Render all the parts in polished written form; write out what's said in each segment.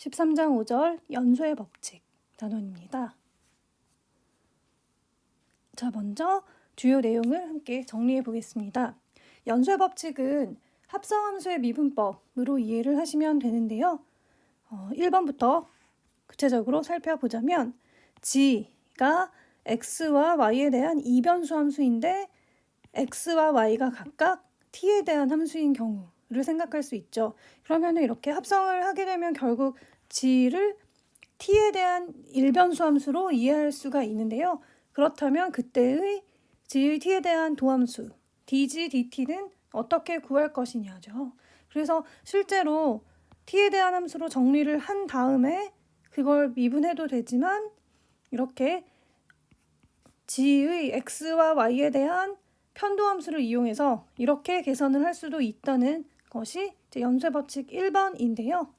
13장 5절 연소의 법칙 단원입니다. 자, 먼저 주요 내용을 함께 정리해 보겠습니다. 연소의 법칙은 합성함수의 미분법으로 이해를 하시면 되는데요. 1번부터 구체적으로 살펴보자면 g가 x와 y에 대한 이변수 함수인데 x와 y가 각각 t에 대한 함수인 경우를 생각할 수 있죠. 그러면 이렇게 합성을 하게 되면 결국 g를 t에 대한 일변수 함수로 이해할 수가 있는데요. 그렇다면 그때의 g의 t에 대한 도함수 dg, dt는 어떻게 구할 것이냐죠. 그래서 실제로 t에 대한 함수로 정리를 한 다음에 그걸 미분해도 되지만 이렇게 g의 x와 y에 대한 편도함수를 이용해서 이렇게 계산을 할 수도 있다는 것이 연소의 법칙 1번인데요.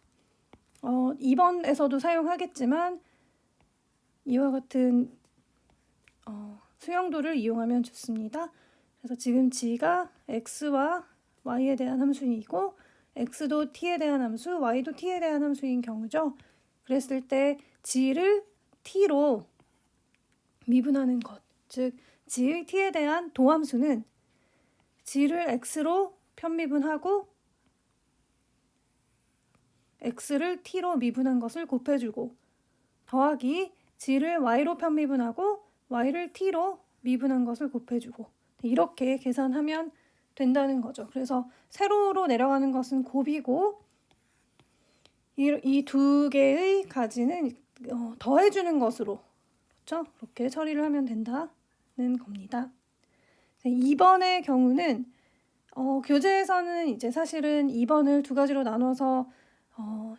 2번에서도 사용하겠지만 이와 같은 수용도를 이용하면 좋습니다. 그래서 지금 g가 x와 y에 대한 함수이고 x도 t에 대한 함수, y도 t에 대한 함수인 경우죠. 그랬을 때 g를 t로 미분하는 것, 즉 g의 t에 대한 도함수는 g를 x로 편미분하고 x를 t로 미분한 것을 곱해주고 더하기 g를 y로 편미분하고 y를 t로 미분한 것을 곱해주고 이렇게 계산하면 된다는 거죠. 그래서 세로로 내려가는 것은 곱이고 이 두 개의 가지는 더해주는 것으로 그렇죠? 그렇게 처리를 하면 된다는 겁니다. 2번의 경우는 교재에서는 이제 사실은 2번을 두 가지로 나눠서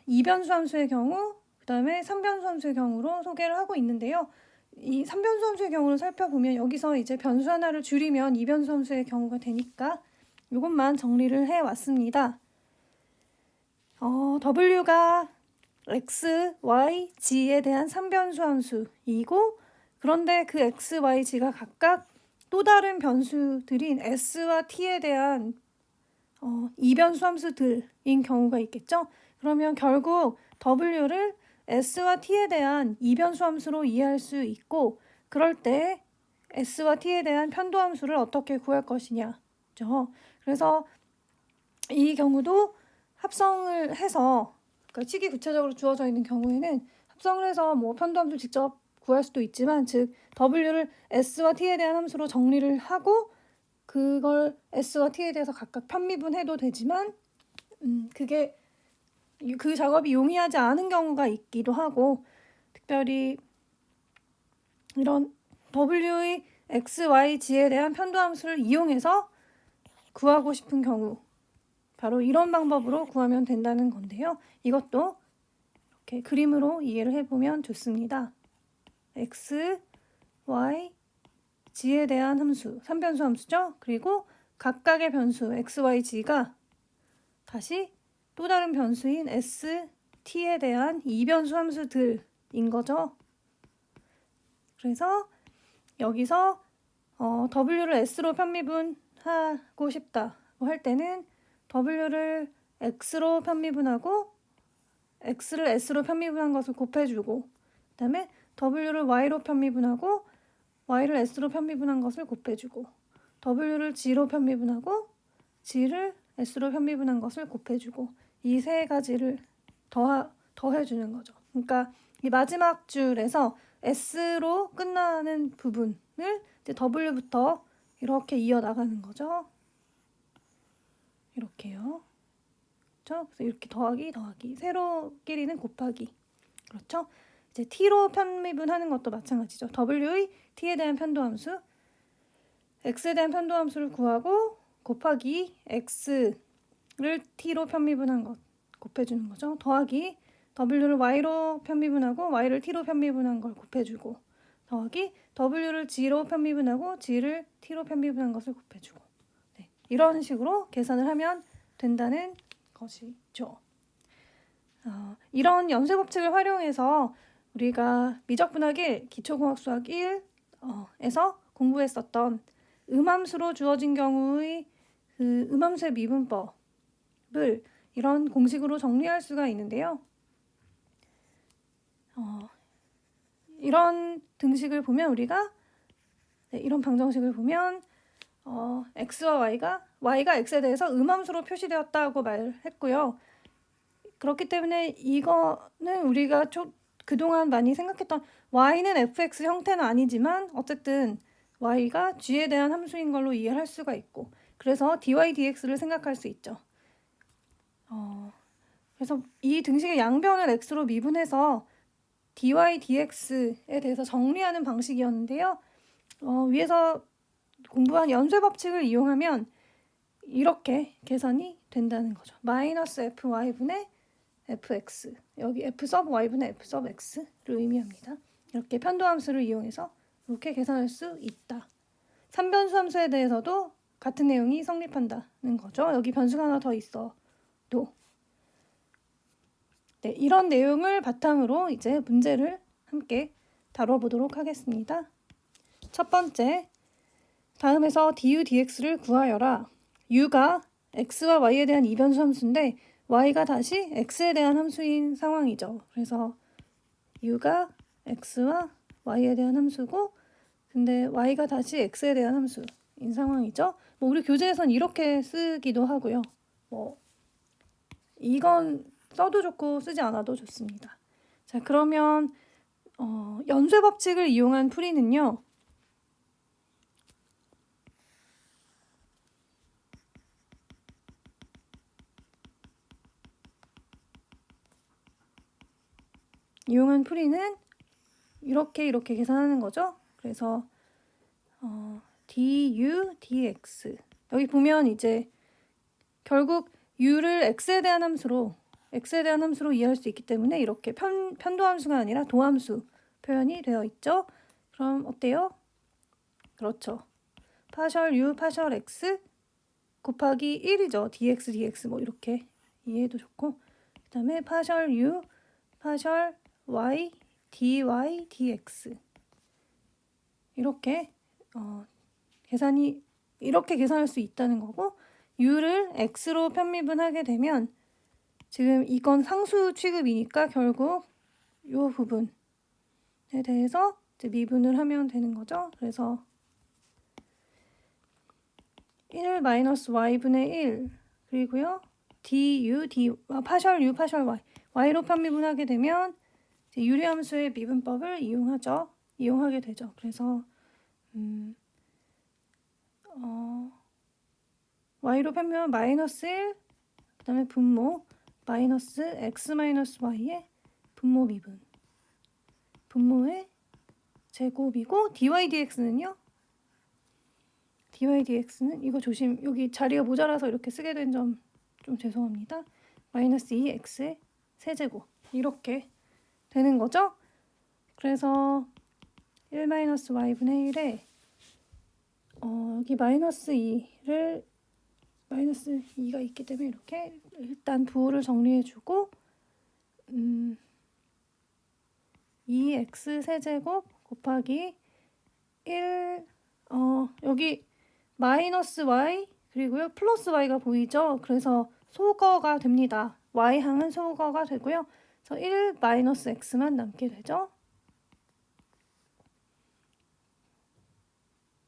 이변수 함수의 경우, 그 다음에 3변수 함수의 경우로 소개를 하고 있는데요. 이 3변수 함수의 경우를 살펴보면 여기서 이제 변수 하나를 줄이면 2변수 함수의 경우가 되니까 이것만 정리를 해왔습니다. W가 x, y, g에 대한 3변수 함수이고 그런데 그 x, y, g가 각각 또 다른 변수들인 s와 t에 대한 이변수 함수들인 경우가 있겠죠. 그러면 결국 w를 s와 t에 대한 이변수 함수로 이해할 수 있고 그럴 때 s와 t에 대한 편도 함수를 어떻게 구할 것이냐죠. 그래서 이 경우도 합성을 해서 그러니까 식이 구체적으로 주어져 있는 경우에는 합성을 해서 뭐 편도 함수를 직접 구할 수도 있지만 즉 w를 s와 t에 대한 함수로 정리를 하고 그걸 s와 t에 대해서 각각 편미분해도 되지만 그게 그 작업이 용이하지 않은 경우가 있기도 하고 특별히 이런 w의 x, y, g에 대한 편도함수를 이용해서 구하고 싶은 경우 바로 이런 방법으로 구하면 된다는 건데요. 이것도 이렇게 그림으로 이해를 해보면 좋습니다. x, y, g에 대한 함수, 3변수 함수죠. 그리고 각각의 변수 x, y, g가 다시 또 다른 변수인 s, t에 대한 이변수 함수들인 거죠. 그래서 여기서 w를 s로 편미분하고 싶다고 할 때는 w를 x로 편미분하고 x를 s로 편미분한 것을 곱해주고 그 다음에 w를 y로 편미분하고 y를 s로 편미분한 것을 곱해주고 w를 g로 편미분하고 g를 s로 편미분한 것을 곱해주고 이 세 가지를 더해주는 거죠. 그러니까 이 마지막 줄에서 s로 끝나는 부분을 이제 w부터 이렇게 이어나가는 거죠. 이렇게요. 그렇죠? 그래서 이렇게 더하기, 세로끼리는 곱하기. 그렇죠? 이제 t로 편미분하는 것도 마찬가지죠. w의 t에 대한 편도함수, x에 대한 편도함수를 구하고 곱하기 x를 t로 편미분한 것 곱해주는 거죠. 더하기 w를 y로 편미분하고 y를 t로 편미분한 걸 곱해주고 더하기 w를 g로 편미분하고 g를 t로 편미분한 것을 곱해주고 네, 이런 식으로 계산을 하면 된다는 것이죠. 이런 연쇄 법칙을 활용해서 우리가 미적분학 1, 기초공학 수학 1에서 공부했었던 음함수로 주어진 경우의 그 음함수의 미분법을 이런 공식으로 정리할 수가 있는데요. 이런 등식을 보면 우리가 이런 방정식을 보면 x와 y가 x에 대해서 음함수로 표시되었다고 말했고요. 그렇기 때문에 이거는 우리가 좀 그동안 많이 생각했던 y는 fx 형태는 아니지만 어쨌든 y가 g에 대한 함수인 걸로 이해할 수가 있고, 그래서 dy dx를 생각할 수 있죠. 그래서 이 등식의 양변을 x로 미분해서 dy dx에 대해서 정리하는 방식이었는데요. 위에서 공부한 연쇄 법칙을 이용하면 이렇게 계산이 된다는 거죠. 마이너스 fy분의 fx, 여기 f sub y분의 f sub x를 의미합니다. 이렇게 편도함수를 이용해서 이렇게 계산할 수 있다. 3변수 함수에 대해서도 같은 내용이 성립한다는 거죠. 여기 변수가 하나 더 있어도. 네, 이런 내용을 바탕으로 이제 문제를 함께 다뤄보도록 하겠습니다. 첫 번째, 다음에서 du dx를 구하여라. u가 x와 y에 대한 이변수 함수인데 y가 다시 x에 대한 함수인 상황이죠. 그래서 u가 x와 y에 대한 함수고, 근데 y가 다시 x에 대한 함수인 상황이죠. 우리 교재에선 이렇게 쓰기도 하고요. 이건 써도 좋고 쓰지 않아도 좋습니다. 자, 그러면 연쇄 법칙을 이용한 풀이는요. 이용한 풀이는 이렇게 계산하는 거죠. 그래서 du dx, 여기 보면 이제 결국 u를 x에 대한 함수로 이해할 수 있기 때문에 이렇게 편도함수가 아니라 도함수 표현이 되어 있죠. 그럼 어때요? 그렇죠. 파셜 u 파셜 x 곱하기 1이죠. dx 이렇게 이해해도 좋고, 그 다음에 파셜 u 파셜 y dy dx, 이렇게 이렇게 계산할 수 있다는 거고, u를 x로 편미분하게 되면 지금 이건 상수 취급이니까 결국 이 부분에 대해서 이제 미분을 하면 되는 거죠. 그래서 1 마이너스 y분의 1 그리고요 파셜 u 파셜 y y로 편미분하게 되면 이제 유리함수의 미분법을 이용하게 되죠. 그래서 y로 편미하면 마이너스 1, 그 다음에 분모 마이너스 x 마이너스 y의 분모 미분, 분모의 제곱이고, dy dx는요? dy dx는 이거 여기 자리가 모자라서 이렇게 쓰게 된 점 좀 죄송합니다. 마이너스 2x의 세제곱, 이렇게 되는 거죠. 그래서 1 마이너스 y분의 1에 여기 마이너스 2가 있기 때문에 이렇게 일단 부호를 정리해주고 2x 세제곱 곱하기 1 여기 마이너스 y 그리고요 플러스 y가 보이죠. 그래서 소거가 됩니다. y항은 소거가 되고요. 그래서 1 마이너스 x만 남게 되죠.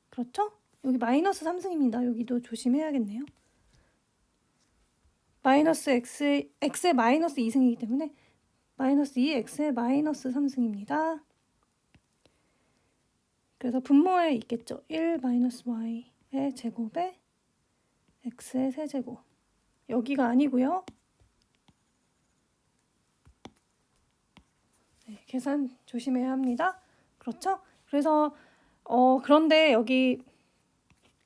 그렇죠? 여기 마이너스 3승입니다. 여기도 조심해야겠네요. 마이너스 x의 마이너스 2승이기 때문에 마이너스 2x의 마이너스 3승입니다. 그래서 분모에 있겠죠. 1 마이너스 y의 제곱에 x의 세제곱. 여기가 아니고요. 네, 계산 조심해야 합니다. 그렇죠? 그래서 그런데 여기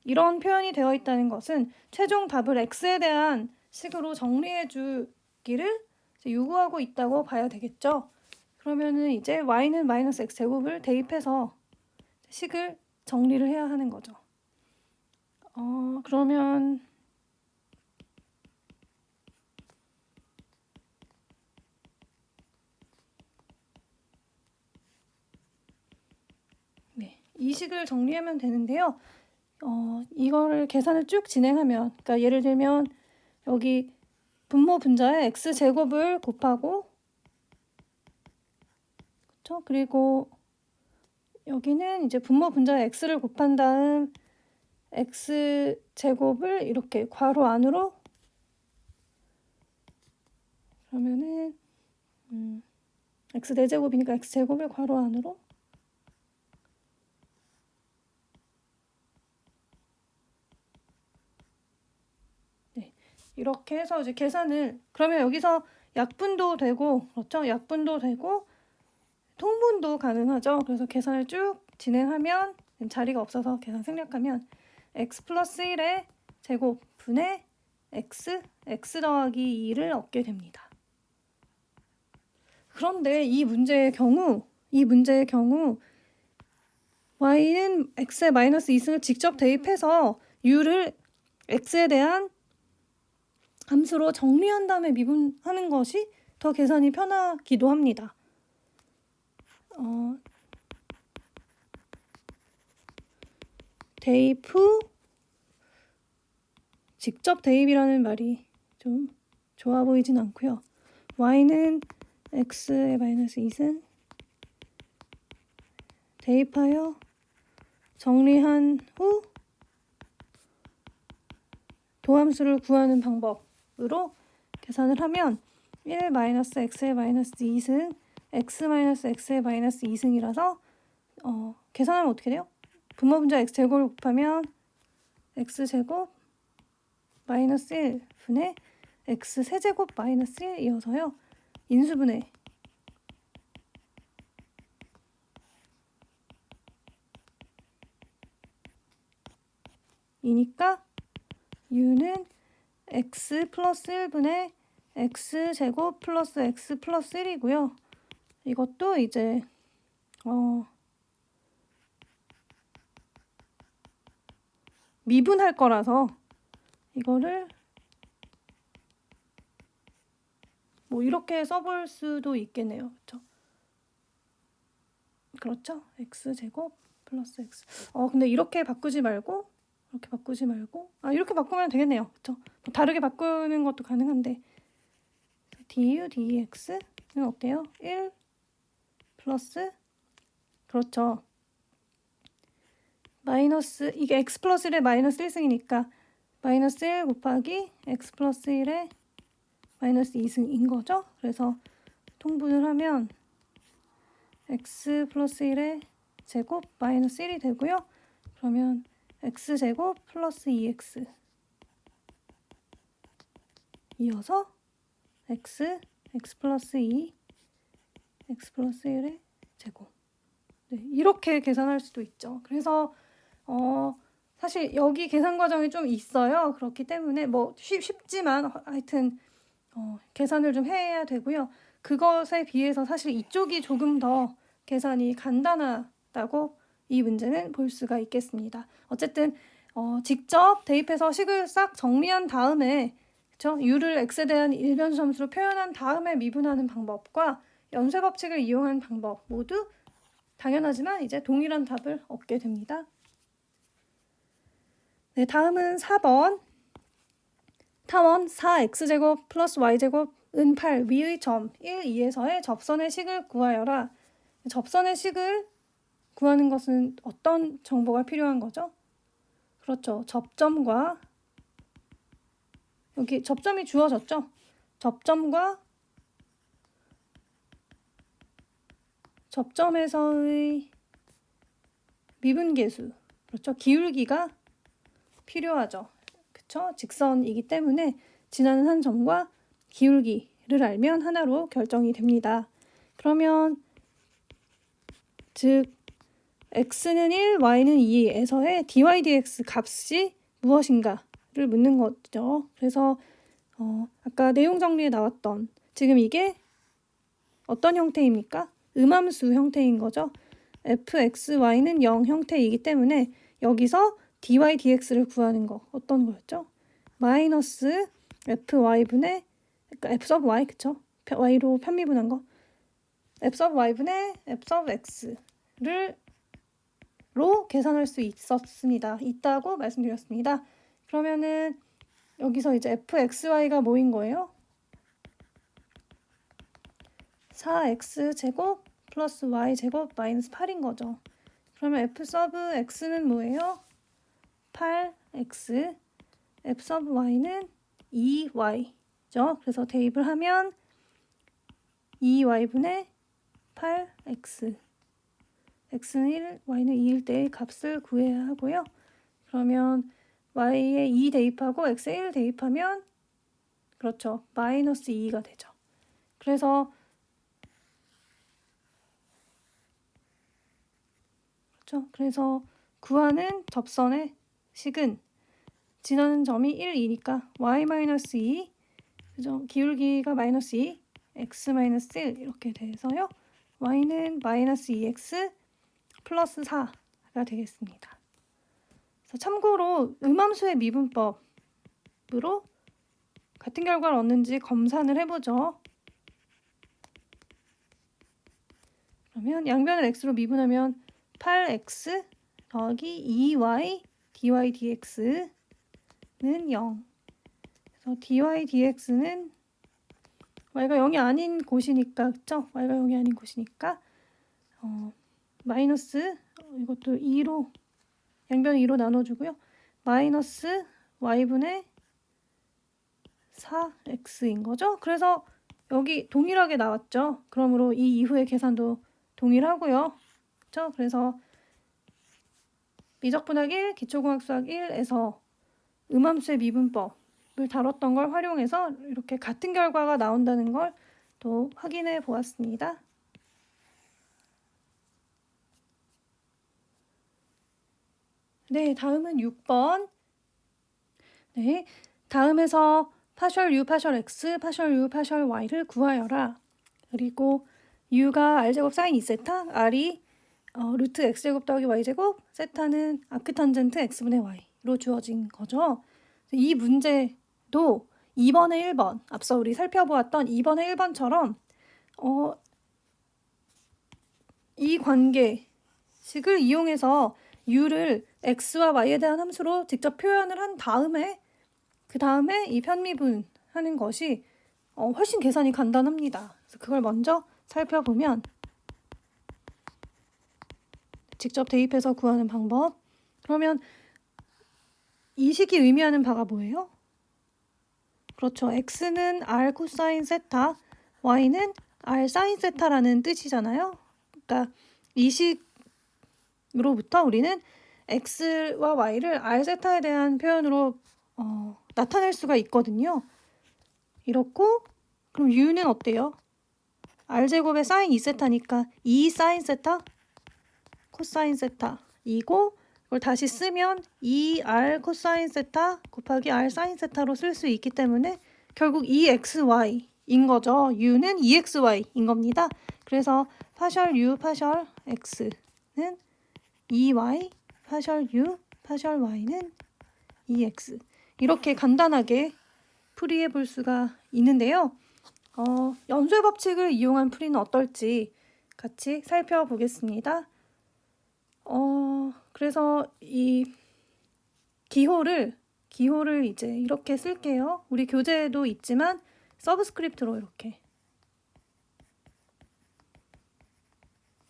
이런 표현이 되어 있다는 것은 최종 답을 x에 대한 식으로 정리해 주기를 요구하고 있다고 봐야 되겠죠. 그러면은 이제 y는 마이너스 x 제곱을 대입해서 식을 정리를 해야 하는 거죠. 그러면 네, 이 식을 정리하면 되는데요. 이거를 계산을 쭉 진행하면, 그러니까 예를 들면 여기 분모 분자에 x 제곱을 곱하고 그렇죠? 그리고 여기는 이제 분모 분자에 x를 곱한 다음 x 제곱을 이렇게 괄호 안으로 그러면은 x 4제곱이니까 x 제곱을 괄호 안으로 네, 이렇게 해서 이제 계산을 그러면 여기서 약분도 되고 그렇죠? 약분도 되고 통분도 가능하죠. 그래서 계산을 쭉 진행하면 자리가 없어서 계산 생략하면 x 플러스 1의 제곱분의 x 더하기 2를 얻게 됩니다. 그런데 이 문제의 경우 y는 x의 마이너스 2승을 직접 대입해서 u를 x에 대한 함수로 정리한 다음에 미분하는 것이 더 계산이 편하기도 합니다. 대입 후 직접 대입이라는 말이 좀 좋아 보이진 않고요. y는 x의 마이너스 2승 대입하여 정리한 후 도함수를 구하는 방법으로 계산을 하면 1 마이너스 x의 마이너스 2승 x 마이너스 x의 마이너스 2승이라서 계산하면 어떻게 돼요? 분모 분자 x제곱을 곱하면 x제곱 마이너스 1 분의 x 세제곱 마이너스 1이어서요. 인수분해 이니까 u는 x 플러스 1분의 x제곱 플러스 x 플러스 1이고요. 이것도 이제 미분할 거라서 이거를 뭐 이렇게 써볼 수도 있겠네요. 그렇죠? x제곱 플러스 x. 근데 이렇게 바꾸지 말고 이렇게 바꾸면 되겠네요. 그렇죠? 뭐 다르게 바꾸는 것도 가능한데 du dx는 어때요? 1 플러스 그렇죠. 마이너스 이게 x 플러스 1의 마이너스 1승이니까 마이너스 1 곱하기 x 플러스 1의 마이너스 2승인 거죠. 그래서 통분을 하면 x 플러스 1의 제곱 마이너스 1이 되고요. 그러면 x제곱 플러스 2x 이어서 x 플러스 2 x 플러스 1의 제곱 네, 이렇게 계산할 수도 있죠. 그래서 사실 여기 계산 과정이 좀 있어요. 그렇기 때문에 뭐 쉽지만 하여튼 계산을 좀 해야 되고요. 그것에 비해서 사실 이쪽이 조금 더 계산이 간단하다고 이 문제는 볼 수가 있겠습니다. 어쨌든 직접 대입해서 식을 싹 정리한 다음에 그렇죠? u를 x에 대한 일변수 함수로 표현한 다음에 미분하는 방법과 연쇄 법칙을 이용한 방법 모두 당연하지만 이제 동일한 답을 얻게 됩니다. 네, 다음은 4번. 타원 4x제곱 플러스 y제곱은 8 위의 점 1, 2에서의 접선의 식을 구하여라. 접선의 식을 구하는 것은 어떤 정보가 필요한 거죠? 그렇죠. 접점과 여기 접점이 주어졌죠. 접점과 접점에서의 미분계수 그렇죠. 기울기가 필요하죠. 그렇죠. 직선이기 때문에 지나는 한 점과 기울기를 알면 하나로 결정이 됩니다. 그러면 즉 x는 1, y는 2에서의 dy dx 값이 무엇인가를 묻는 거죠. 그래서 아까 내용 정리에 나왔던 지금 이게 어떤 형태입니까? 음함수 형태인 거죠. fxy는 0 형태이기 때문에 여기서 dy dx를 구하는 거 어떤 거였죠? 마이너스 fy분의 그러니까 f sub y 그쵸? y로 편미분한 거 f sub y분의 f sub x를 로 계산할 수 있다고 말씀드렸습니다. 그러면은 여기서 이제 fxy가 뭐인 거예요? 4x제곱 플러스 y제곱 마이너스 8인 거죠. 그러면 f 서브 x는 뭐예요? 8x, f 서브 y는 2y죠. 그래서 대입을 하면 2y분의 8x, x는 1, y는 2일 때의 값을 구해야 하고요. 그러면 y에 2 대입하고 x에 1 대입하면 그렇죠. 마이너스 2가 되죠. 그래서 그렇죠. 그래서 구하는 접선의 식은 지나는 점이 1, 2니까 y-2, 그죠? 기울기가 마이너스 2, x-1 이렇게 돼서요. y는 마이너스 2x 플러스 4가 되겠습니다. 그래서 참고로 음함수의 미분법으로 같은 결과를 얻는지 검산을 해보죠. 그러면 양변을 x로 미분하면 8x 더하기 2y dy dx는 0. 그래서 dy dx는 y가 0이 아닌 곳이니까, 그쵸? y가 0이 아닌 곳이니까 마이너스 이것도 2로 양변을 2로 나눠주고요. 마이너스 y분의 4x인 거죠. 그래서 여기 동일하게 나왔죠. 그러므로 이 이후의 계산도 동일하고요. 그렇죠? 그래서 미적분학 1, 기초공학 수학 1에서 음함수의 미분법을 다뤘던 걸 활용해서 이렇게 같은 결과가 나온다는 걸 또 확인해 보았습니다. 네, 다음은 6번. 네, 다음에서 파셜 u, 파셜 x, 파셜 u, 파셜 y를 구하여라. 그리고 u가 r제곱 사인 2세타, r이 루트 x제곱 더하기 y제곱, 세타는 아크탄젠트 x분의 y로 주어진 거죠. 이 문제도 2번에 1번, 앞서 우리 살펴보았던 2번에 1번처럼 이 관계식을 이용해서 u를 x와 y에 대한 함수로 직접 표현을 한 다음에 그 다음에 이 편미분하는 것이 훨씬 계산이 간단합니다. 그래서 그걸 먼저 살펴보면 직접 대입해서 구하는 방법. 그러면 이 식이 의미하는 바가 뭐예요? 그렇죠. x는 r 코사인 세타, y는 r 사인 세타라는 뜻이잖아요. 그러니까 이 식으로부터 우리는 x와 y를 r 세타에 대한 표현으로 나타낼 수가 있거든요. 이렇고 그럼 u는 어때요? r제곱의 사인 2세타니까 2 사인 세타 코사인 세타이고 이걸 다시 쓰면 2r 코사인 세타 곱하기 r 사인 세타로 쓸 수 있기 때문에 결국 2xy인 거죠. u는 2xy인 겁니다. 그래서 파셜 u 파셜 x는 2y 파셜 u 파셜 y는 2x 이렇게 간단하게 풀이해 볼 수가 있는데요. 연수의 법칙을 이용한 풀이는 어떨지 같이 살펴보겠습니다. 그래서 이 기호를 이제 이렇게 쓸게요. 우리 교재에도 있지만 서브스크립트로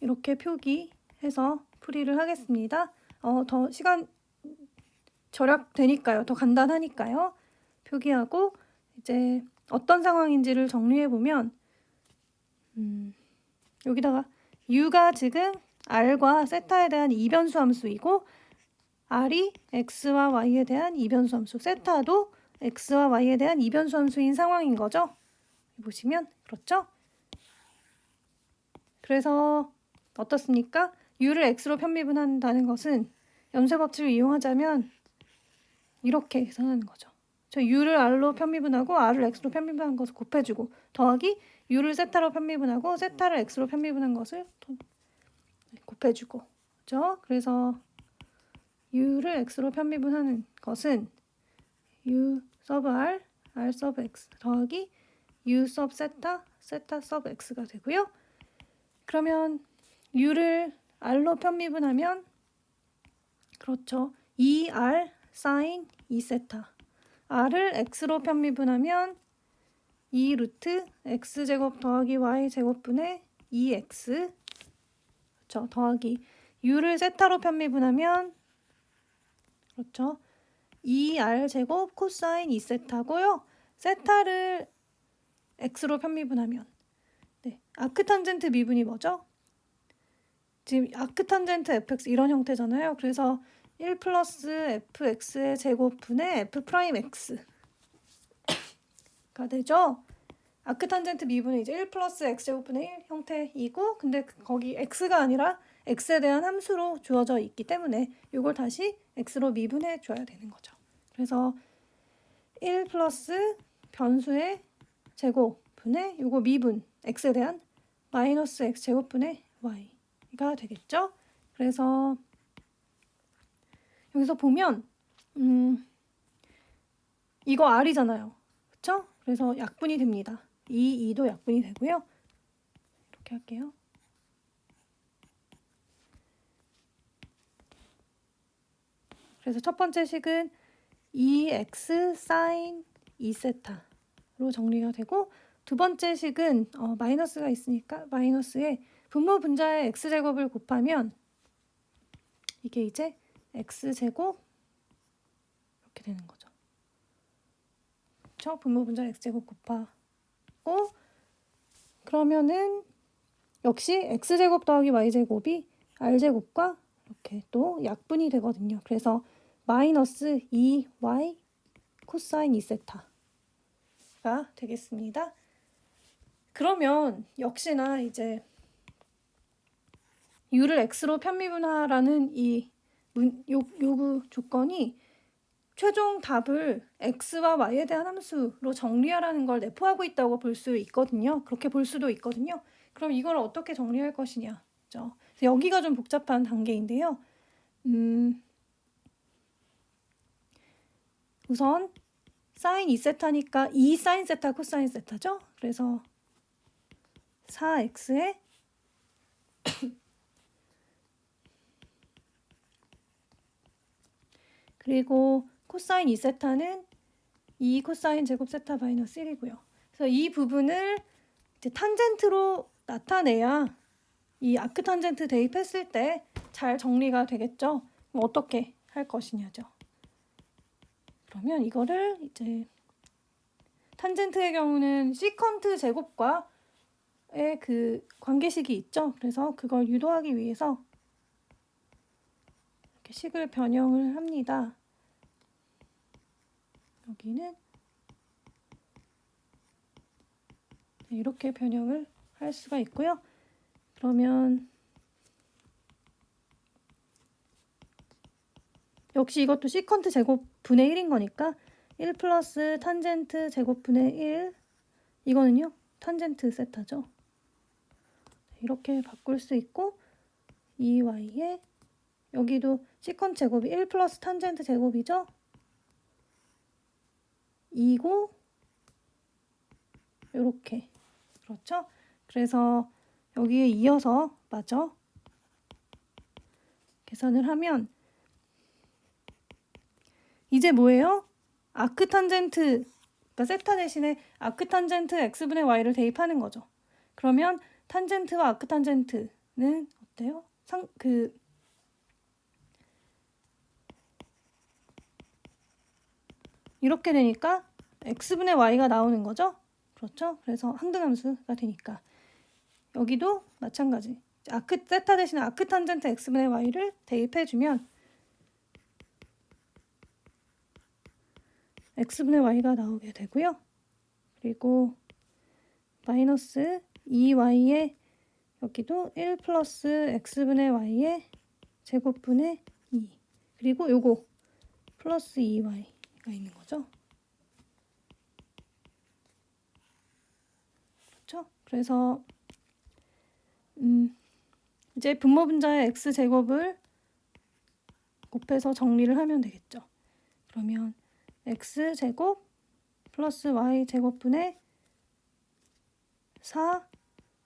이렇게 표기해서 풀이를 하겠습니다. 더 시간 절약되니까요. 더 간단하니까요. 표기하고 이제 어떤 상황인지를 정리해 보면 여기다가 u가 지금 r과 세타에 대한 이변수 함수이고 r이 x와 y에 대한 이변수 함수, 세타도 x와 y에 대한 이변수 함수인 상황인 거죠. 보시면 그렇죠? 그래서 어떻습니까? u를 x로 편미분한다는 것은 연쇄 법칙을 이용하자면 이렇게 계산하는 거죠. 저 u를 r로 편미분하고 r을 x로 편미분한 것을 곱해주고 더하기 u를 세타로 편미분하고 세타를 x로 편미분한 것을 곱해주고 그렇죠? 그래서 u를 x로 편미분하는 것은 u 서브 r, r 서브 x 더하기 u 서브 세타, 세타 서브 x가 되고요. 그러면 u를 r로 편미분하면 그렇죠. 2r 사인 2세타 r을 x로 편미분하면 2 루트 x제곱 더하기 y제곱분의 2x 그렇죠. 더하기 u를 세타로 편미분하면 그렇죠. 2r 제곱 코사인 2세타고요. 세타를 x로 편미분하면 네, 아크탄젠트 미분이 뭐죠? 지금 아크탄젠트 fx 이런 형태잖아요. 그래서 1 플러스 fx의 제곱분의 f 프라임 x가 되죠. 아크탄젠트 미분은 이제 1 플러스 x제곱분의 1 형태이고, 근데 거기 x가 아니라 x에 대한 함수로 주어져 있기 때문에 이걸 다시 x로 미분해 줘야 되는 거죠. 그래서 1 플러스 변수의 제곱분의 요거 미분 x에 대한 마이너스 x제곱분의 y가 되겠죠. 그래서 여기서 보면 이거 r이잖아요. 그쵸? 그래서 약분이 됩니다. 2도 약분이 되고요. 이렇게 할게요. 그래서 첫 번째 식은 2x sin 2세타로 정리가 되고, 두 번째 식은 마이너스가 있으니까 마이너스에 분모 분자의 x제곱을 곱하면 이게 이제 x제곱 이렇게 되는 거죠. 그렇죠? 분모 분자 x제곱 곱하고, 그러면은 역시 x제곱 더하기 y제곱이 r제곱과 이렇게 또 약분이 되거든요. 그래서 마이너스 2y 코사인 2세타가 되겠습니다. 그러면 역시나 이제 u를 x로 편미분하라는 이 요구 조건이 최종 답을 x와 y에 대한 함수로 정리하라는 걸 내포하고 있다고 볼 수 있거든요. 그렇게 볼 수도 있거든요. 그럼 이걸 어떻게 정리할 것이냐. 그렇죠? 여기가 좀 복잡한 단계인데요. 우선 사인 2세타니까 2 사인 세타 코사인 세타죠. 그래서 4x에 그리고 코사인 2세타는 2 코사인 제곱 세타 마이너스 1이고요. 그래서 이 부분을 이제 탄젠트로 나타내야 이 아크탄젠트 대입했을 때 잘 정리가 되겠죠. 그럼 어떻게 할 것이냐죠. 그러면 이거를 이제 탄젠트의 경우는 시컨트 제곱과의 그 관계식이 있죠. 그래서 그걸 유도하기 위해서 이렇게 식을 변형을 합니다. 여기는 이렇게 변형을 할 수가 있고요. 그러면 역시 이것도 시컨트 제곱 분의 1인 거니까 1 플러스 탄젠트 제곱분의 1 이거는요 탄젠트 세타죠. 이렇게 바꿀 수 있고 2y에 여기도 시컨트 제곱이 1 플러스 탄젠트 제곱이죠. 2고 이렇게 그렇죠. 그래서 여기에 이어서 맞죠. 계산을 하면 이제 뭐예요? 아크탄젠트, 그러니까 세타 대신에 아크탄젠트 x분의 y를 대입하는 거죠. 그러면 탄젠트와 아크탄젠트는 어때요? 이렇게 되니까 x분의 y가 나오는 거죠. 그렇죠? 그래서 항등함수가 되니까 여기도 마찬가지. 세타 대신에 아크탄젠트 x분의 y를 대입해주면 x분의 y가 나오게 되고요. 그리고 마이너스 2y에 여기도 1 플러스 x분의 y의 제곱분의 2 그리고 요거 플러스 2y가 있는 거죠. 그렇죠? 그래서 이제 분모 분자의 x제곱을 곱해서 정리를 하면 되겠죠. 그러면 x제곱 플러스 y제곱분의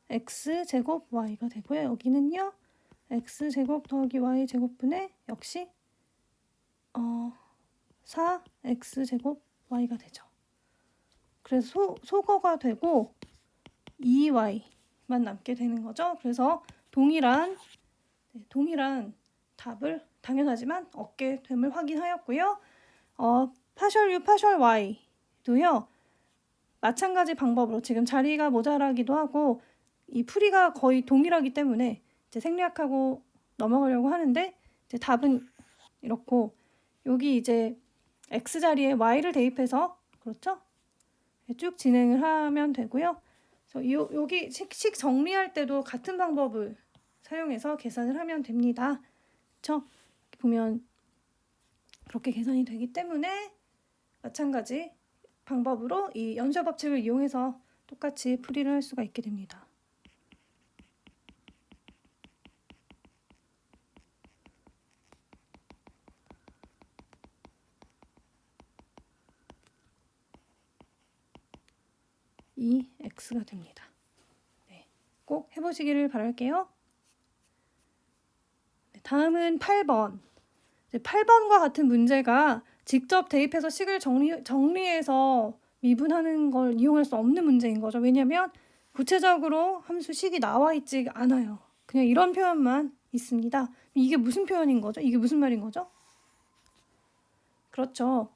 4x제곱 y가 되고요. 여기는요. x제곱 더하기 y제곱분의 역시 4x제곱 y가 되죠. 그래서 소거가 되고 2y만 남게 되는 거죠. 그래서 동일한 동일한 답을 당연하지만 얻게 됨을 확인하였고요. 파셜 U, 파셜 Y도요. 마찬가지 방법으로 지금 자리가 모자라기도 하고 이 풀이가 거의 동일하기 때문에 이제 생략하고 넘어가려고 하는데 이제 답은 이렇고 여기 이제 X 자리에 Y를 대입해서 그렇죠? 쭉 진행을 하면 되고요. 그래서 여기 식 정리할 때도 같은 방법을 사용해서 계산을 하면 됩니다. 그렇죠? 보면 그렇게 계산이 되기 때문에 마찬가지 방법으로 이 연쇄 법칙을 이용해서 똑같이 풀이를 할 수가 있게 됩니다. 이 x가 됩니다. 네, 꼭 해보시기를 바랄게요. 네, 다음은 8번. 8번과 같은 문제가 직접 대입해서 식을 정리해서 미분하는 걸 이용할 수 없는 문제인 거죠. 왜냐하면 구체적으로 함수 식이 나와 있지 않아요. 그냥 이런 표현만 있습니다. 이게 무슨 표현인 거죠? 이게 무슨 말인 거죠? 그렇죠.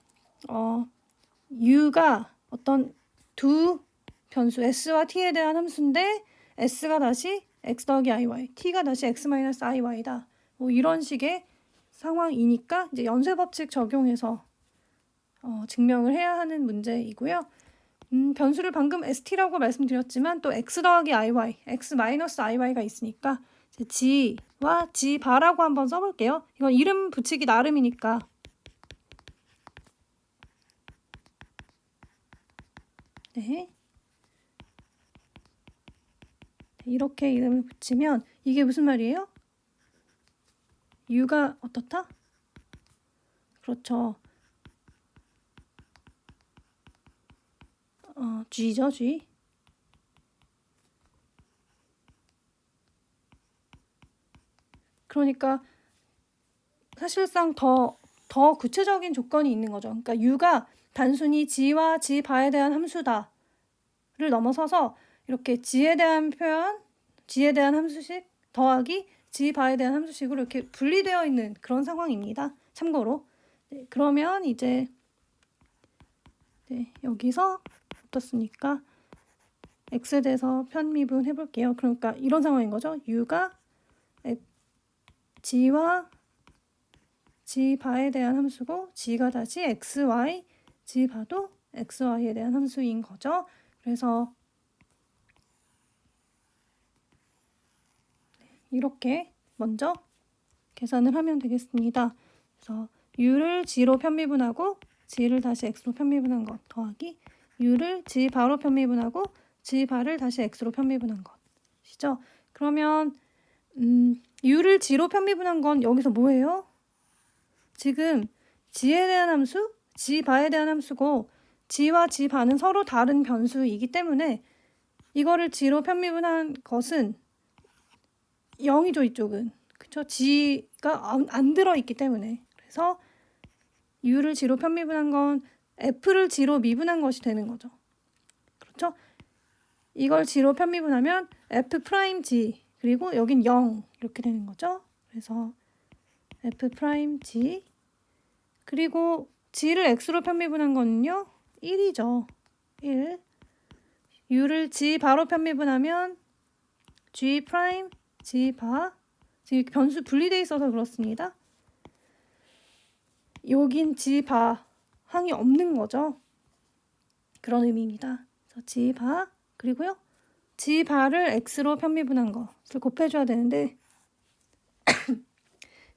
u가 어떤 두 변수 s와 t에 대한 함수인데 s가 다시 x 더하기 iy, t가 다시 x 마이너스 iy다. 뭐 이런 식의 상황이니까 이제 연쇄 법칙 적용해서 증명을 해야 하는 문제이고요. 변수를 방금 st라고 말씀드렸지만 또 x 더하기 iy, x 마이너스 iy가 있으니까 이제 g와 g바라고 한번 써볼게요. 이건 이름 붙이기 나름이니까 네. 이렇게 이름을 붙이면 이게 무슨 말이에요? u가 어떻다? 그렇죠. g죠, g. 그러니까 사실상 더 구체적인 조건이 있는 거죠. 그러니까 u가 단순히 g와 g바에 대한 함수다를 넘어서서 이렇게 g에 대한 표현, g에 대한 함수식 더하기 g바에 대한 함수식으로 이렇게 분리되어 있는 그런 상황입니다. 참고로. 네, 그러면 이제 여기서 어떻습니까? x에 대해서 편미분 해볼게요. 그러니까 이런 상황인 거죠. u가 g와 g바에 대한 함수고 g가 다시 xy, g바도 xy에 대한 함수인 거죠. 그래서 이렇게 먼저 계산을 하면 되겠습니다. 그래서 u를 g로 편미분하고 g를 다시 x로 편미분한 것 더하기 u를 g바로 편미분하고 g바를 다시 x로 편미분한 것이죠. 그러면 u를 g로 편미분한 건 여기서 뭐예요? 지금 g에 대한 함수, g바에 대한 함수고 g와 g바는 서로 다른 변수이기 때문에 이거를 g로 편미분한 것은 0이죠, 이쪽은. 그쵸? g가 안 들어있기 때문에. 그래서 u를 g로 편미분한 건 f를 g로 미분한 것이 되는 거죠. 그렇죠? 이걸 g로 편미분하면 f 프라임 g 그리고 여긴 0 이렇게 되는 거죠. 그래서 f 프라임 g 그리고 g를 x로 편미분한 거는요 1이죠. 1 u를 g 바로 편미분하면 g 프라임 g 바 지금 변수 분리되어 있어서 그렇습니다. 여긴 g 바 항이 없는 거죠. 그런 의미입니다. 그래서 g 바 그리고요 g 바를 x로 편미분한 것을 곱해줘야 되는데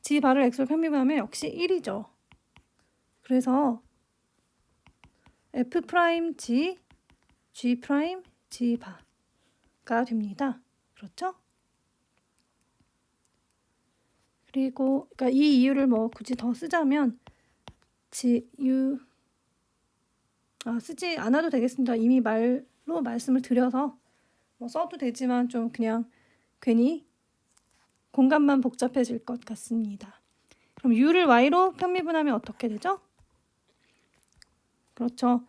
g 바를 x로 편미분하면 역시 1이죠. 그래서 f 프라임 g, g 프라임 g 바가 됩니다. 그렇죠? 그리고 그러니까 이 이유를 뭐 굳이 더 쓰자면 쓰지 않아도 되겠습니다. 이미 말로 말씀을 드려서 뭐 써도 되지만 좀 그냥 괜히 공간만 복잡해질 것 같습니다. 그럼 u를 y로 편미분하면 어떻게 되죠? 그렇죠.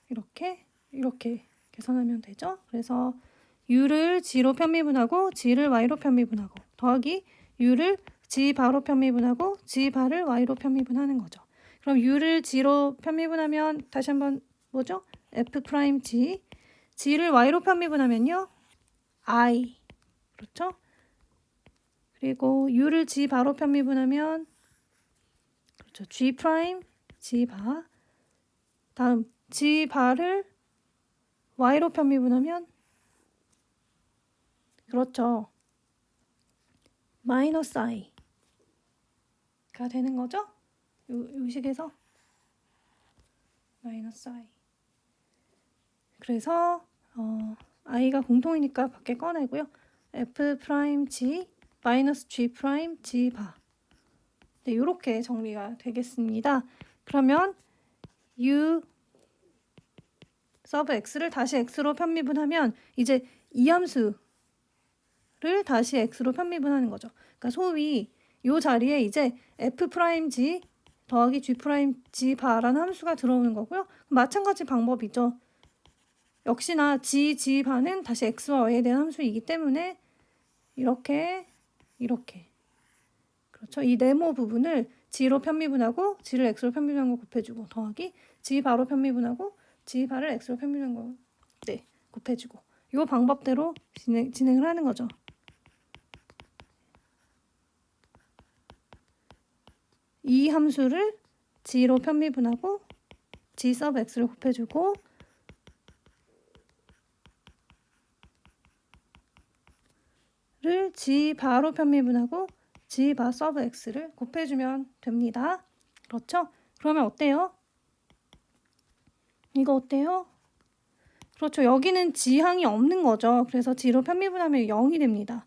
이렇게 계산하면 되죠. 그래서 u를 g로 편미분하고 g를 y로 편미분하고 더하기 u를 g 바로 편미분하고 g 바를 y로 편미분하는 거죠. 그럼 u를 g로 편미분하면 다시 한번 뭐죠? f 프라임 g, g를 y로 편미분하면요 i, 그렇죠? 그리고 u를 g 바로 편미분하면 그렇죠. g 프라임 g 바, 다음 g 바를 y로 편미분하면 그렇죠. 마이너스 i가 되는 거죠? 요 식에서 마이너스 i. 그래서 i가 공통이니까 밖에 꺼내고요. f 프라임 g 마이너스 g 프라임 g 바. 네, 이렇게 정리가 되겠습니다. 그러면 u 서브 x를 다시 x로 편미분하면 이제 이 함수를 다시 x로 편미분하는 거죠. 그러니까 소위 이 자리에 이제 f 프라임 g 더하기 g 프라임 g 바라는 함수가 들어오는 거고요. 마찬가지 방법이죠. 역시나 g 바는 다시 x와 y에 대한 함수이기 때문에 이렇게 그렇죠. 이 네모 부분을 g로 편미분하고 g를 x로 편미분한 거 곱해주고 더하기 g 바로 편미분하고 g 바를 x로 편미분한 거 곱해주고 이 방법대로 진행을 하는 거죠. 이 함수를 g로 편미분하고 g 서브 x를 곱해주고 를 g 바로 편미분하고 g 바 서브 x를 곱해주면 됩니다. 그렇죠? 그러면 어때요? 이거 어때요? 그렇죠. 여기는 g항이 없는 거죠. 그래서 g로 편미분하면 0이 됩니다.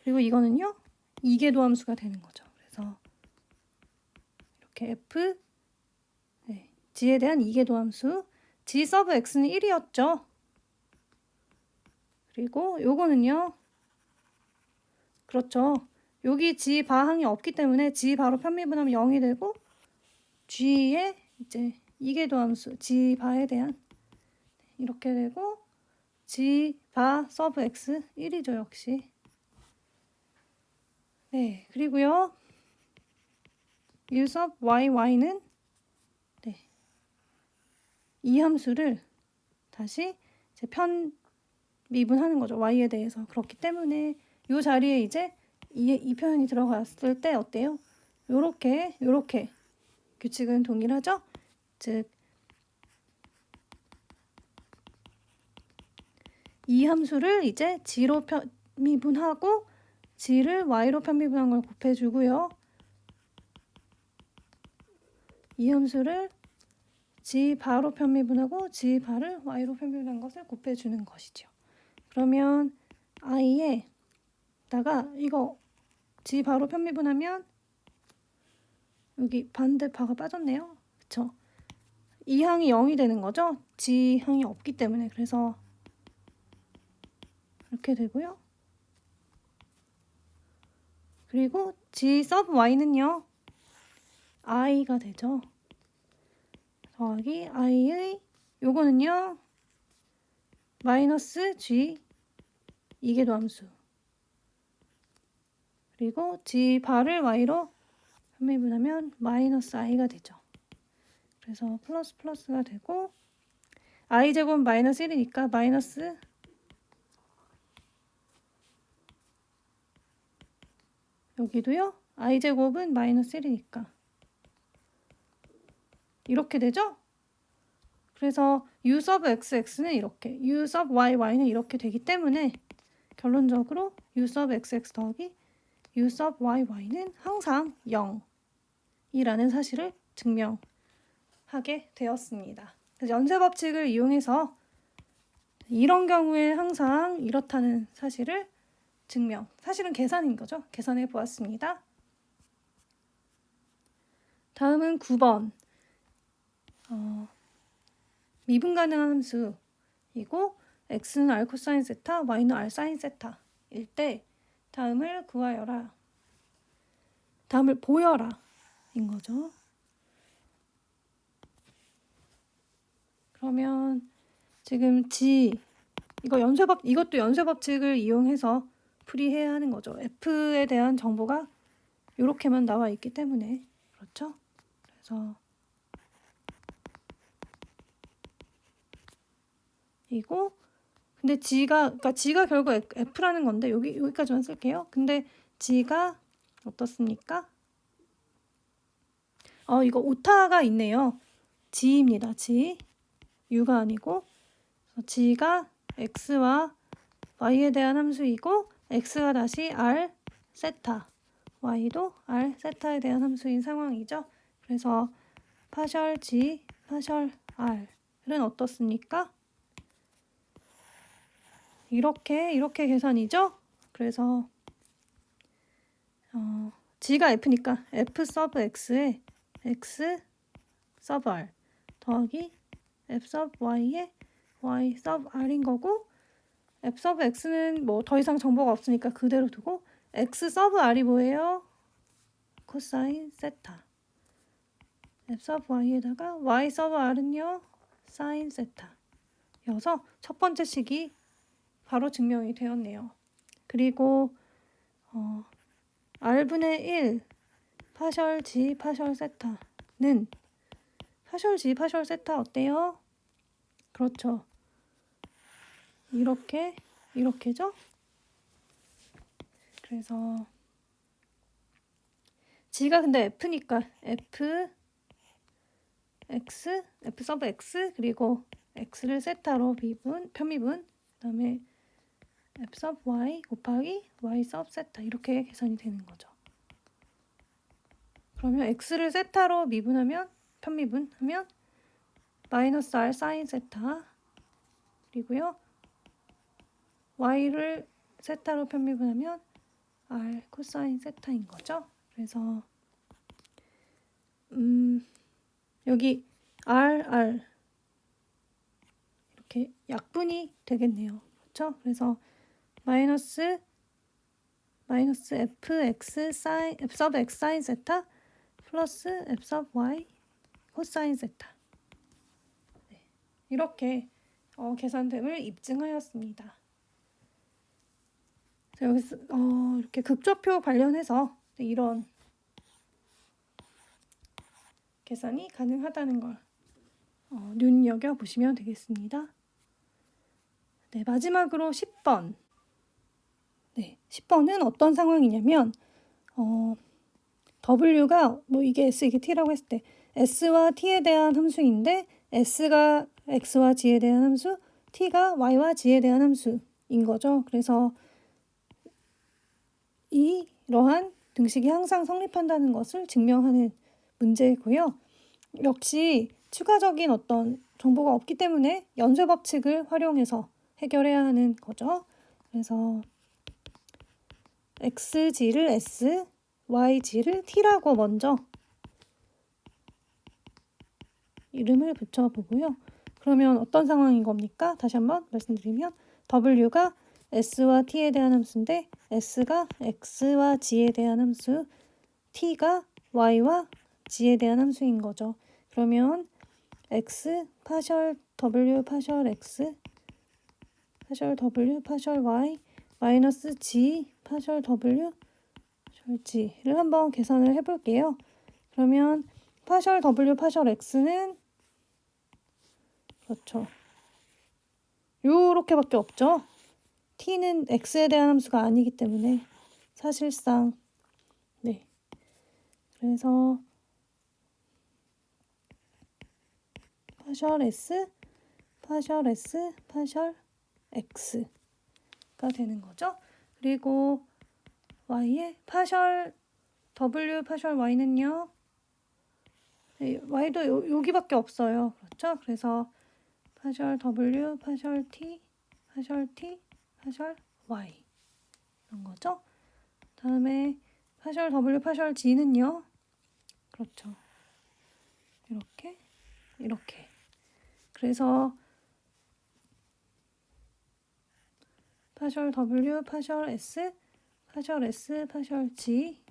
그리고 이거는요. 이계도 함수가 되는 거죠. 그래서 이렇게 f g에 대한 이계도 함수 g 서브 x는 1이었죠. 그리고 요거는요. 그렇죠. 여기 g 바항이 없기 때문에 g 바로 편미분하면 0이 되고 g의 이제 이계도 함수 g 바에 대한 이렇게 되고 g 바 서브 x 1이죠, 역시. 네, 그리고요. u 서브 y는 이 함수를 다시 이제 편미분하는 거죠. y에 대해서. 그렇기 때문에 이 자리에 이제 이 표현이 들어갔을 때 어때요? 요렇게 규칙은 동일하죠? 즉 이 함수를 이제 g로 편미분하고 g를 y로 편미분한 걸 곱해주고요. 이 함수를 g 바로 편미분하고 g 바를 y로 편미분한 것을 곱해주는 것이죠. 그러면 i에다가 이거 g 바로 편미분하면 여기 반대파가 빠졌네요. 그쵸? 이 항이 0이 되는 거죠? g 항이 없기 때문에. 그래서 이렇게 되고요. 그리고 g 서브 y는요. i가 되죠. 더하기 i의 요거는요. 마이너스 g 이계도 함수. 그리고 g 바를 y로 편미분하면 마이너스 i가 되죠. 그래서 플러스가 되고 i제곱 마이너스 1이니까 마이너스 여기도요. i제곱은 마이너스 1이니까 이렇게 되죠? 그래서 u 서브 xx는 이렇게 u 서브 y는 이렇게 되기 때문에 결론적으로 u 서브 xx 더하기 u 서브 y는 항상 0이라는 사실을 증명하게 되었습니다. 그래서 연쇄 법칙을 이용해서 이런 경우에 항상 이렇다는 사실을 사실은 계산인 거죠. 계산해 보았습니다. 다음은 9번. 미분 가능한 함수이고 x는 r 코사인 세타, y는 r 사인 세타일 때 다음을 구하여라. 다음을 보여라. 인 거죠. 그러면 지금 g 이것도 연쇄 법칙을 이용해서 풀이해야 하는 거죠. F에 대한 정보가 이렇게만 나와 있기 때문에. 그렇죠? 그래서 이거 근데 그러니까 G가 결국 F라는 건데 여기까지만 쓸게요. 근데 G가 어떻습니까? 이거 오타가 있네요. G입니다. G. U가 아니고 G가 X와 Y에 대한 함수이고 X가 다시 R 세타, Y도 R 세타에 대한 함수인 상황이죠. 그래서 파셜 G, 파셜 R은 어떻습니까? 이렇게 계산이죠. 그래서 G가 F니까 F 서브 X에 X 서브 R 더하기 F 서브 Y에 Y 서브 R인 거고, F 서브 X는 뭐 더 이상 정보가 없으니까 그대로 두고, X 서브 R이 뭐예요? 코사인 세타. F 서브 Y에다가 Y 서브 R은요? 사인 세타. 여서 첫 번째 식이 바로 증명이 되었네요. 그리고 R분의 1 파셜 G 파셜 세타는 파셜 G 파셜 세타 어때요? 그렇죠. 이렇게죠? 그래서 G가 근데 F니까 F X, F 서브 X 그리고 X를 세타로 편미분 그다음에 F 서브 Y 곱하기 Y 서브 세타 이렇게 계산이 되는 거죠. 그러면 X를 세타로 편미분하면 마이너스 R 사인 세타 그리고요 Y를 세타로 편미분하면 R 코사인 세타인 거죠. 그래서 여기 R 이렇게 약분이 되겠네요. 그렇죠? 그래서 마이너스 fx f 서브 x 사인 세타 플러스 f 서브 y 코사인 세타. 네. 이렇게 계산됨을 입증하였습니다. 여기서 이렇게 극좌표 관련해서 이런 계산이 가능하다는 걸 눈여겨 보시면 되겠습니다. 네, 마지막으로 10번. 네, 10번은 어떤 상황이냐면 W가 뭐 이게 S 이게 T라고 했을 때 S와 T에 대한 함수인데 S가 X와 G에 대한 함수, T가 Y와 G에 대한 함수인 거죠. 그래서 이러한 등식이 항상 성립한다는 것을 증명하는 문제고요. 역시 추가적인 어떤 정보가 없기 때문에 연쇄 법칙을 활용해서 해결해야 하는 거죠. 그래서 xg를 s, yg를 t라고 먼저 이름을 붙여보고요. 그러면 어떤 상황인 겁니까? 다시 한번 말씀드리면 w가 s와 t에 대한 함수인데 s가 x와 g에 대한 함수, t가 y와 g에 대한 함수인 거죠. 그러면 x 파셜 w 파셜 x 파셜 w 파셜 y 마이너스 g 파셜 w 파셜 g를 한번 계산을 해볼게요. 그러면 파셜 w 파셜 x는 그렇죠. 요렇게밖에 없죠. t는 x에 대한 함수가 아니기 때문에 사실상 네. 그래서 파셜 s 파셜 s 파셜 x가 되는 거죠. 그리고 y의 파셜 w 파셜 y는요. 네, y도 여기밖에 없어요. 그렇죠? 그래서 파셜 w 파셜 t 파셜 t 파셜 y 이런 거죠. 다음에 파셜 w 파셜 g는요. 그렇죠. 이렇게. 그래서 파셜 w 파셜 s 파셜 s 파셜 g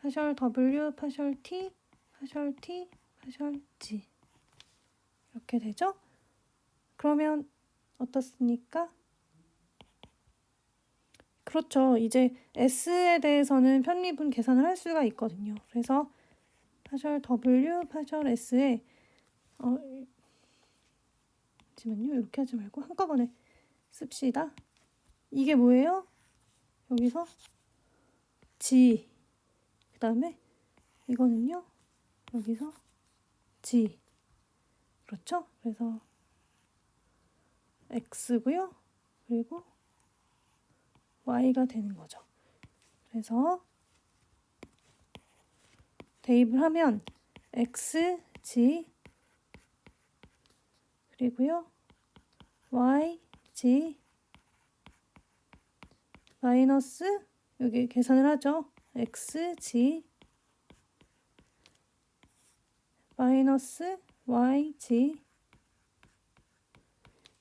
파셜 w 파셜 t 파셜 t 파셜 g 이렇게 되죠? 그러면 어떻습니까? 그렇죠. 이제 S에 대해서는 편미분 계산을 할 수가 있거든요. 그래서 파셜 W, 파셜 S에 잠시만요. 이렇게 하지 말고 한꺼번에 씁시다. 이게 뭐예요? 여기서 G, 그 다음에 이거는요. 여기서 G, 그렇죠? 그래서 X고요. 그리고 Y가 되는 거죠. 그래서 대입을 하면 X, G, 그리고요. Y, G, 마이너스 여기 계산을 하죠. X, G, 마이너스 Y, G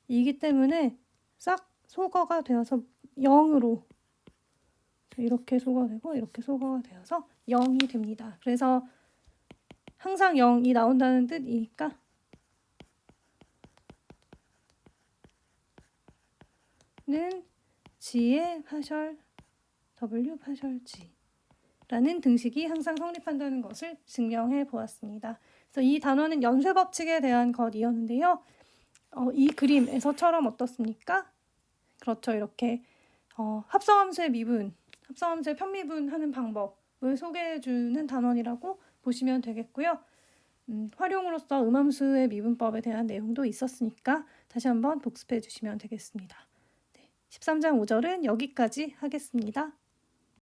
이기 때문에 싹 소거가 되어서 0으로 이렇게 소거되고 이렇게 소거가 되어서 0이 됩니다. 그래서 항상 0이 나온다는 뜻이니까 는 G의 파셜 W 파셜 G 라는 등식이 항상 성립한다는 것을 증명해 보았습니다. 그래서 이 단원은 연쇄 법칙에 대한 것이었는데요. 이 그림에서처럼 어떻습니까? 그렇죠. 이렇게 합성함수의 미분, 합성함수의 편미분하는 방법을 소개해주는 단원이라고 보시면 되겠고요. 활용으로서 음함수의 미분법에 대한 내용도 있었으니까 다시 한번 복습해 주시면 되겠습니다. 네, 13장 5절은 여기까지 하겠습니다.